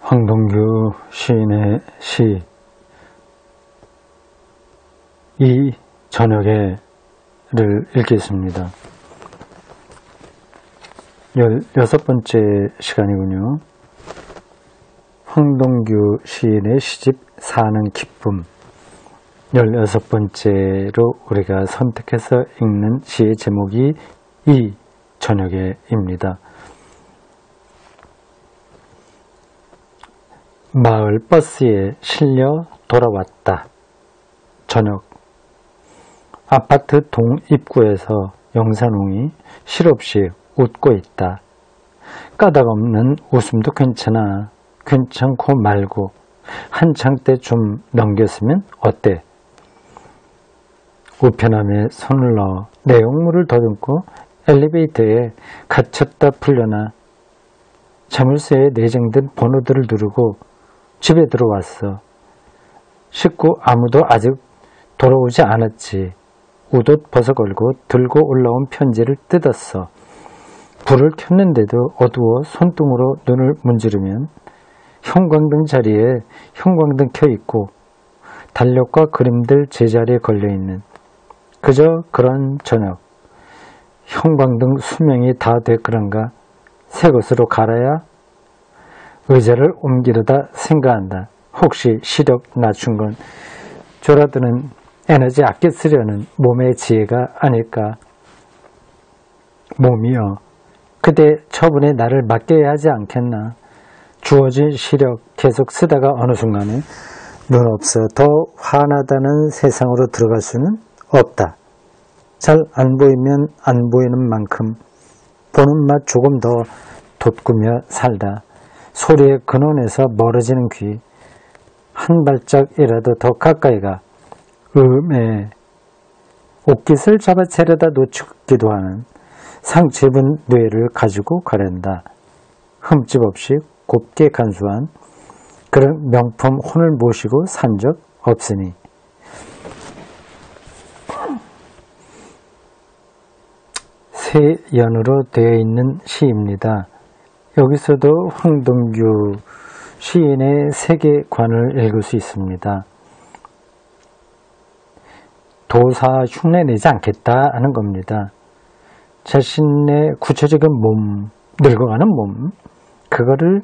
황동규 시인의 시 이 저녁에를 읽겠습니다. 16번째 시간이군요. 황동규 시인의 시집 사는 기쁨 16번째로 우리가 선택해서 읽는 시의 제목이 이 저녁에입니다. 마을 버스에 실려 돌아왔다. 저녁. 아파트 동 입구에서 영산홍이 실없이 웃고 있다. 까닭없는 웃음도 괜찮아. 괜찮고 말고 한창 때 좀 넘겼으면 어때? 우편함에 손을 넣어 내용물을 더듬고 엘리베이터에 갇혔다 풀려나 자물쇠에 내장된 번호들을 누르고 집에 들어왔어. 식구 아무도 아직 돌아오지 않았지. 웃옷 벗어걸고 들고 올라온 편지를 뜯었어. 불을 켰는데도 어두워 손등으로 눈을 문지르면 형광등 자리에 형광등 켜있고 달력과 그림들 제자리에 걸려있는 그저 그런 저녁. 형광등 수명이 다 돼 그런가 새 것으로 갈아야 의자를 옮기려다 생각한다. 혹시 시력 낮춘 건 졸아드는 에너지 아껴 쓰려는 몸의 지혜가 아닐까. 몸이여, 그대 처분에 나를 맡겨야 하지 않겠나. 주어진 시력 계속 쓰다가 어느 순간에 눈 없어 더 환하다는 세상으로 들어갈 수는 없다. 잘 안 보이면 안 보이는 만큼 보는 맛 조금 더 돋구며 살다. 소리의 근원에서 멀어지는 귀, 한 발짝이라도 더 가까이 가 음에 옷깃을 잡아채려다 놓치기도 하는 상처 입은 뇌를 가지고 가련다. 흠집 없이 곱게 간수한 그런 명품 혼을 모시고 산 적 없으니. 세 연으로 되어 있는 시입니다. 여기서도 황동규 시인의 세계관을 읽을 수 있습니다. 도사 흉내내지 않겠다 하는 겁니다. 자신의 구체적인 몸, 늙어가는 몸, 그거를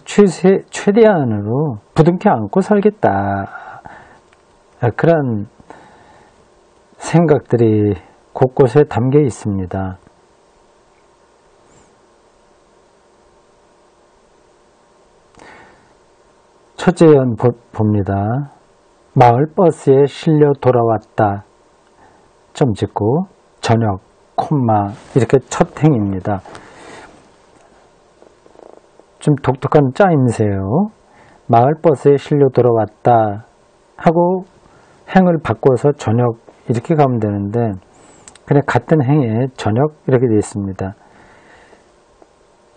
최대한으로 부둥켜 안고 살겠다. 그런 생각들이 곳곳에 담겨 있습니다. 첫째 연 봅니다. 마을 버스에 실려 돌아왔다. 점 찍고 저녁, 콤마 이렇게 첫 행입니다. 좀 독특한 짜임새요. 마을 버스에 실려 돌아왔다 하고 행을 바꿔서 저녁 이렇게 가면 되는데 그냥 같은 행에 저녁 이렇게 되어 있습니다.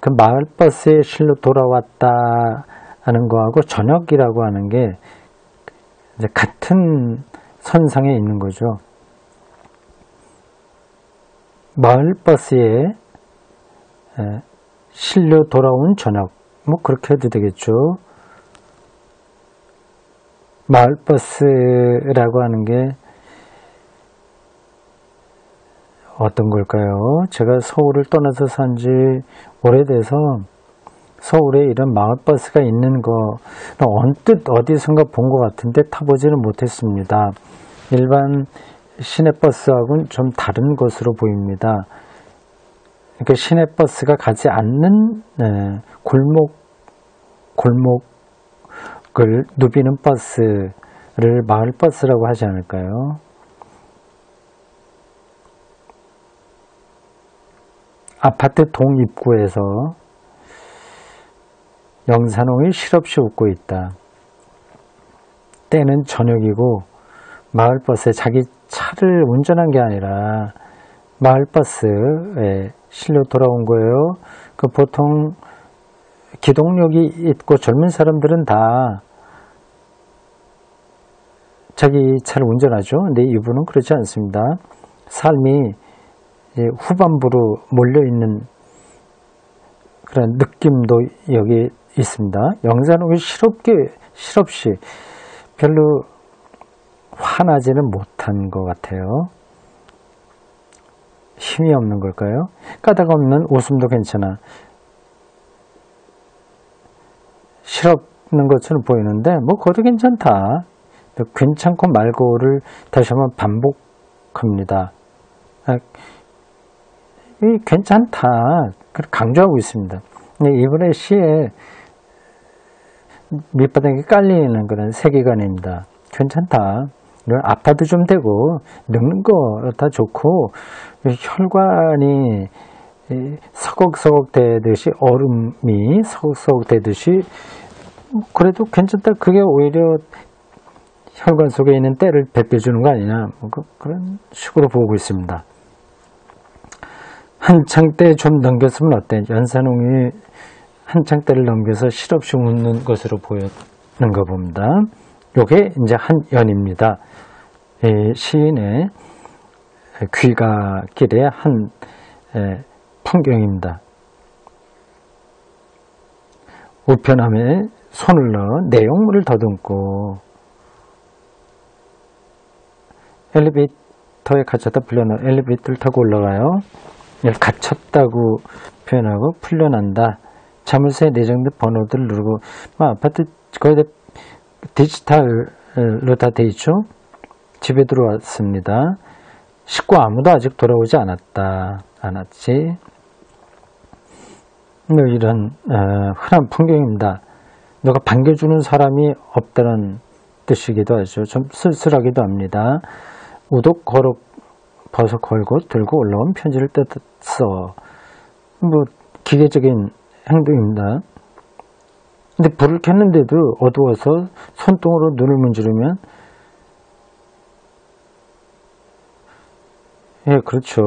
그 마을 버스에 실려 돌아왔다 하는 거하고 저녁이라고 하는 게 이제 같은 선상에 있는 거죠. 마을 버스에 실려 돌아온 저녁, 뭐 그렇게 해도 되겠죠. 마을 버스라고 하는 게 어떤 걸까요? 제가 서울을 떠나서 산 지 오래돼서 서울에 이런 마을버스가 있는 거 언뜻 어디선가 본 것 같은데 타보지는 못했습니다. 일반 시내버스하고는 좀 다른 것으로 보입니다. 그러니까 시내버스가 가지 않는 골목을 누비는 버스를 마을버스라고 하지 않을까요? 아파트 동 입구에서 영산홍이 실없이 웃고 있다. 때는 저녁이고 마을버스에 자기 차를 운전한 게 아니라 마을버스에 실려 돌아온 거예요. 그 보통 기동력이 있고 젊은 사람들은 다 자기 차를 운전하죠. 근데 이분은 그렇지 않습니다. 삶이 후반부로 몰려있는 그런 느낌도 여기 있습니다. 영산홍이 실없이 별로 화나지는 못한 것 같아요. 힘이 없는 걸까요? 까닭 없는 웃음도 괜찮아. 실없는 것처럼 보이는데 뭐 그것도 괜찮다. 괜찮고 말고를 다시 한번 반복합니다. 괜찮다. 강조하고 있습니다. 이번에 시에 밑바닥에 깔리는 그런 세계관입니다. 괜찮다. 아파도 좀 되고 늙는 거 다 좋고 혈관이 서걱서걱 되듯이 얼음이 서걱서걱 되듯이 그래도 괜찮다. 그게 오히려 혈관 속에 있는 때를 벗겨주는 거 아니냐. 그런 식으로 보고 있습니다. 한창 때 좀 넘겼으면 어때? 연산홍이 한창 때를 넘겨서 실없이 웃는 것으로 보였는가 봅니다. 요게 이제 한연입니다. 시인의 귀가길의 한 풍경입니다. 우편함에 손을 넣어 내용물을 더듬고 엘리베이터에 갇혔다 풀려나 엘리베이터를 타고 올라가요. 갇혔다고 표현하고 풀려난다. 자물쇠에 내장된 번호들을 누르고 아파트 거의 다 디지털로 다 돼 있죠. 집에 들어왔습니다. 식구 아무도 아직 돌아오지 않았지. 이런 흔한 풍경입니다. 너가 반겨주는 사람이 없다는 뜻이기도 하죠. 좀 쓸쓸하기도 합니다. 우독 거룩 벗어 걸고 들고 올라온 편지를 뜯었어. 뭐 기계적인 행동입니다. 근데 불을 켰는데도 어두워서 손등으로 눈을 문지르면 그렇죠.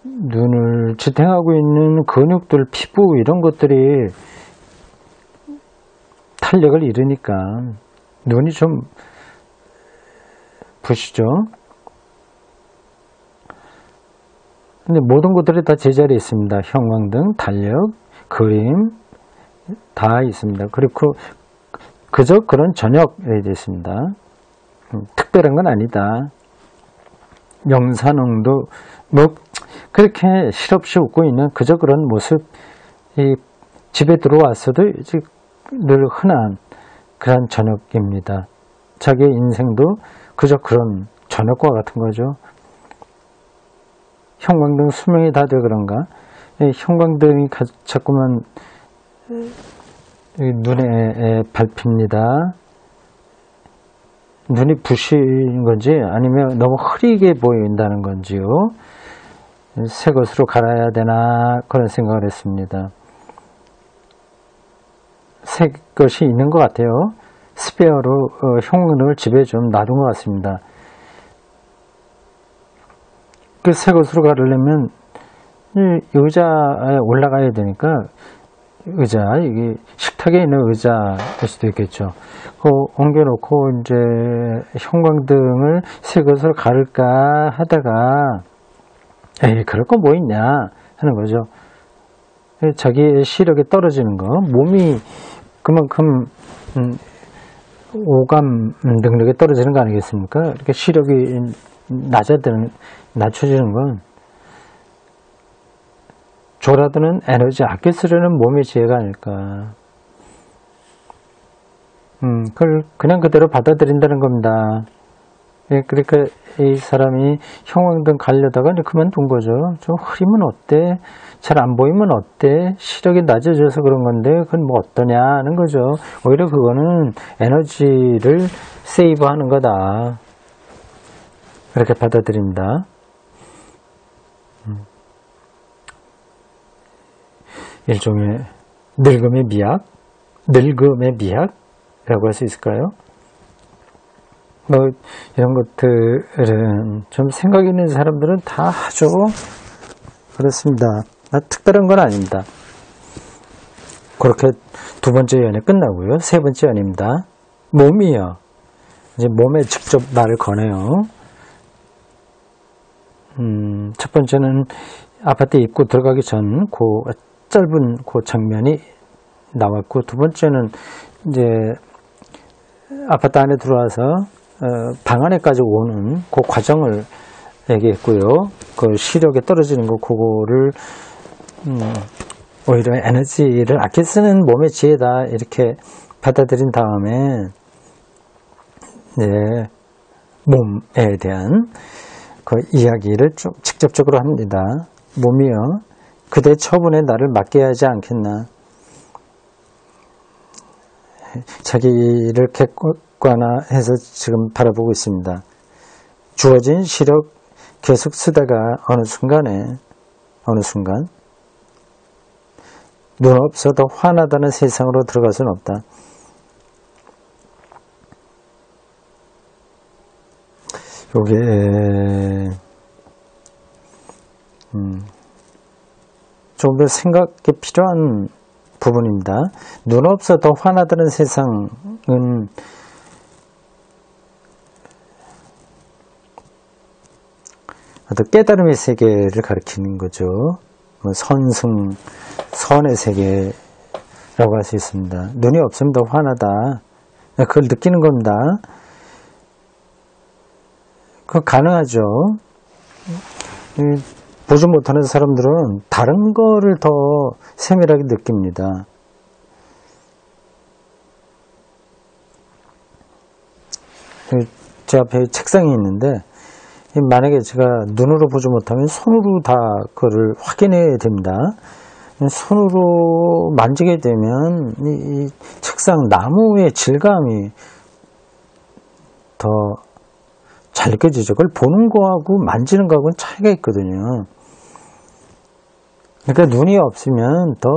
눈을 지탱하고 있는 근육들, 피부 이런 것들이 탄력을 잃으니까 눈이 좀 부시죠. 근데 모든 것들이 다 제자리에 있습니다. 형광등, 달력, 그림 다 있습니다. 그리고 그저 그런 저녁에 있습니다. 특별한 건 아니다. 영산홍도 뭐 그렇게 실없이 웃고 있는 그저 그런 모습, 집에 들어왔어도 이제 늘 흔한 그런 저녁입니다. 자기의 인생도 그저 그런 저녁과 같은 거죠. 형광등 수명이 다 돼 그런가? 형광등이 자꾸만 눈에 밟힙니다. 눈이 부신 건지 아니면 너무 흐리게 보인다는 건지요. 새 것으로 갈아야 되나 그런 생각을 했습니다. 새 것이 있는 것 같아요. 스페어로 형광등을 집에 좀 놔둔 것 같습니다. 그 새 것으로 가려면 의자에 올라가야 되니까 이게 식탁에 있는 의자일 수도 있겠죠. 옮겨놓고 이제 형광등을 새 것으로 가를까 하다가 그럴 거 뭐 있냐 하는 거죠. 자기의 시력이 떨어지는 거, 몸이 그만큼 오감 능력이 떨어지는 거 아니겠습니까? 이렇게 시력이 낮춰지는 건 졸아드는 에너지 아껴 쓰려는 몸의 지혜가 아닐까. 그걸 그냥 그대로 받아들인다는 겁니다. 그러니까 이 사람이 형광등 가려다가 그만둔 거죠. 좀 흐리면 어때? 잘 안 보이면 어때? 시력이 낮아져서 그런 건데 그건 뭐 어떠냐 하는 거죠. 오히려 그거는 에너지를 세이브하는 거다. 그렇게 받아들입니다. 일종의 늙음의 미학이라고 할 수 있을까요? 뭐 이런 것들은 좀 생각 있는 사람들은 다 하죠. 그렇습니다. 특별한 건 아닙니다. 그렇게 두 번째 연이 끝나고요. 세 번째 연입니다. 몸이요. 이제 몸에 직접 말을 거네요. 첫 번째는 아파트 입구 들어가기 전 짧은 그 장면이 나왔고, 두 번째는 이제 아파트 안에 들어와서 방 안에까지 오는 그 과정을 얘기했고요. 그 시력에 떨어지는 거, 그거를 오히려 에너지를 아껴 쓰는 몸의 지혜다, 이렇게 받아들인 다음에 네, 몸에 대한 그 이야기를 좀 직접적으로 합니다. 몸이여, 그대 처분에 나를 맡겨야 하지 않겠나. 자기를 객관화해서 지금 바라보고 있습니다. 주어진 시력 계속 쓰다가 어느 순간 눈 없어도 화나다는 세상으로 들어갈 수는 없다. 요게 조금 더 생각이 필요한 부분입니다. 눈 없어도 화나다는 세상은 어떤 깨달음의 세계를 가리키는 거죠. 선승, 선의 세계라고 할 수 있습니다. 눈이 없으면 더 화나다. 그걸 느끼는 겁니다. 그거 가능하죠. 보지 못하는 사람들은 다른 거를 더 세밀하게 느낍니다. 제 앞에 책상이 있는데, 만약에 제가 눈으로 보지 못하면 손으로 다 그거를 확인해야 됩니다. 손으로 만지게 되면 이 책상 나무의 질감이 더 잘 느껴지죠. 그걸 보는 거하고 만지는 거하고는 차이가 있거든요. 그러니까 눈이 없으면 더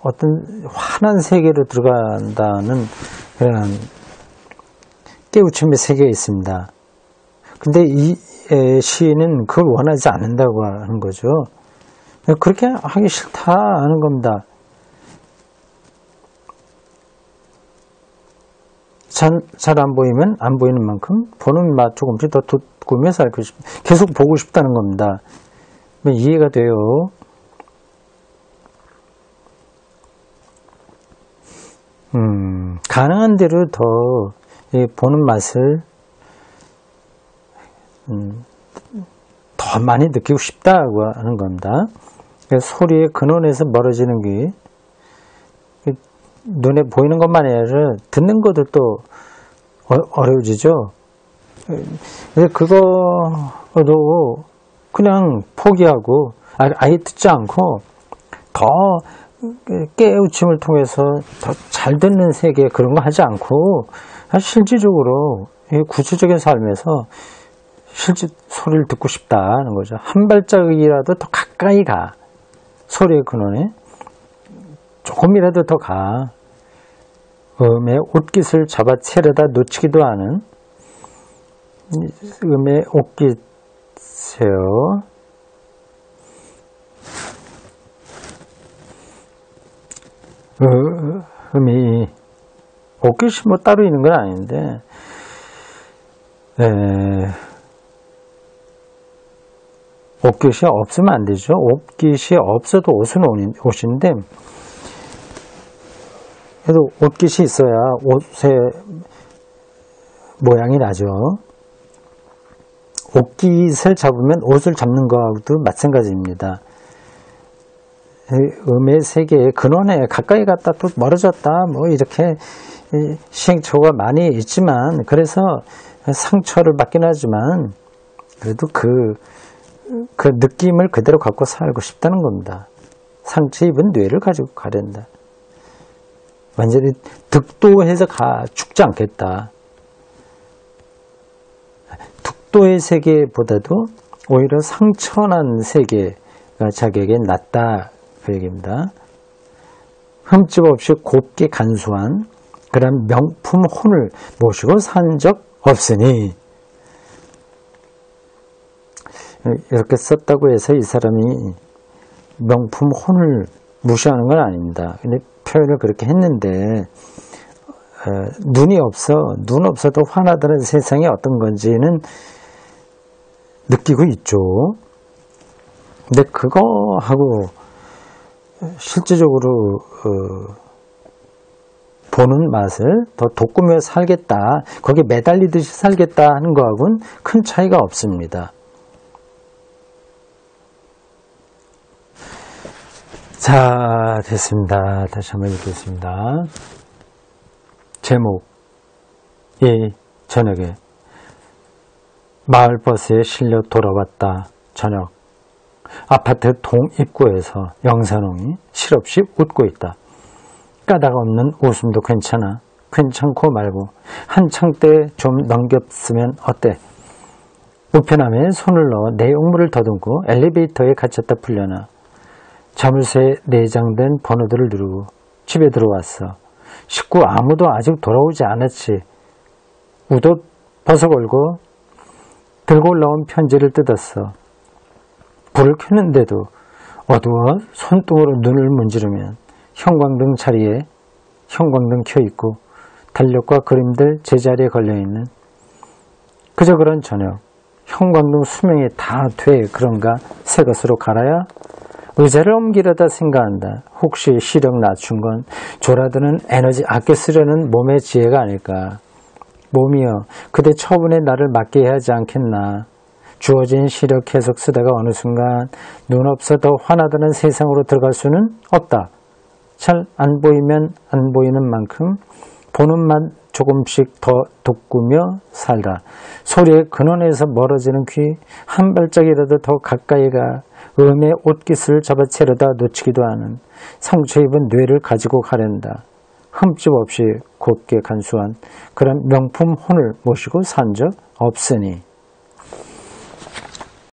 어떤 환한 세계로 들어간다는 그런 깨우침의 세계에 있습니다. 근데 이 시인은 그걸 원하지 않는다고 하는 거죠. 그렇게 하기 싫다 하는 겁니다. 잘 안 보이면 안 보이는 만큼 보는 맛 조금씩 더 돋구면서 알고 싶다. 계속 보고 싶다는 겁니다. 이해가 돼요. 가능한 대로 더 보는 맛을 더 많이 느끼고 싶다고 하는 겁니다. 소리의 근원에서 멀어지는 게 눈에 보이는 것만 아니라 듣는 것도 또 어려워지죠. 그래서 그거도 그냥 포기하고 아예 듣지 않고 더 깨우침을 통해서 더 잘 듣는 세계, 그런 거 하지 않고 실질적으로 구체적인 삶에서 실제 소리를 듣고 싶다는 거죠. 한 발짝이라도 더 가까이 가. 소리의 근원에 조금이라도 더 가. 음의 옷깃을 잡아채려다 놓치기도 하는 음의 옷깃이에요. 음이 옷깃이 뭐 따로 있는 건 아닌데, 옷깃이 없으면 안 되죠. 옷깃이 없어도 옷은 옷인데, 그래도 옷깃이 있어야 옷의 모양이 나죠. 옷깃을 잡으면 옷을 잡는 거하고도 마찬가지입니다. 음의 세계의 근원에 가까이 갔다 또 멀어졌다, 뭐 이렇게 시행착오가 많이 있지만, 그래서 상처를 받긴 하지만 그래도 그 느낌을 그대로 갖고 살고 싶다는 겁니다. 상처 입은 뇌를 가지고 가야 된다. 완전히 득도해서 죽지 않겠다. 득도의 세계보다도 오히려 상처난 세계가 자기에겐 낫다, 그 얘기입니다. 흠집 없이 곱게 간수한 그런 명품 혼을 모시고 산 적 없으니, 이렇게 썼다고 해서 이 사람이 명품 혼을 무시하는 건 아닙니다. 근데 표현을 그렇게 했는데, 눈 없어도 화나다는 세상이 어떤 건지는 느끼고 있죠. 근데 그거하고 실질적으로 보는 맛을 더 돋구며 살겠다, 거기에 매달리듯이 살겠다 하는 거하고는 큰 차이가 없습니다. 자, 됐습니다. 다시 한번 읽겠습니다. 제목, 이 저녁에 마을버스에 실려 돌아왔다. 저녁, 아파트 동입구에서 영선홍이 실없이 웃고 있다. 까닭 없는 웃음도 괜찮아. 괜찮고 말고 한창 때 좀 넘겼으면 어때? 우편함에 손을 넣어 내용물을 더듬고 엘리베이터에 갇혔다 풀려나 자물쇠에 내장된 번호들을 누르고 집에 들어왔어. 식구 아무도 아직 돌아오지 않았지. 우도 벗어걸고 들고 올라온 편지를 뜯었어. 불을 켜는데도 어두워 손등으로 눈을 문지르면 형광등 자리에 형광등 켜있고 달력과 그림들 제자리에 걸려있는 그저 그런 저녁. 형광등 수명이 다 돼 그런가 새 것으로 갈아야 의자를 옮기려다 생각한다. 혹시 시력 낮춘 건 졸아드는 에너지 아껴 쓰려는 몸의 지혜가 아닐까. 몸이여, 그대 처분에 나를 맡게 해야 하지 않겠나. 주어진 시력 계속 쓰다가 어느 순간 눈 없어 더 화나다는 세상으로 들어갈 수는 없다. 잘 안 보이면 안 보이는 만큼 보는 맛 조금씩 더 돋구며 살다. 소리의 근원에서 멀어지는 귀 한 발짝이라도 더 가까이 가 음의 옷깃을 잡아채려다 놓치기도 하는 상처 입은 뇌를 가지고 가련다. 흠집 없이 곱게 간수한 그런 명품 혼을 모시고 산 적 없으니.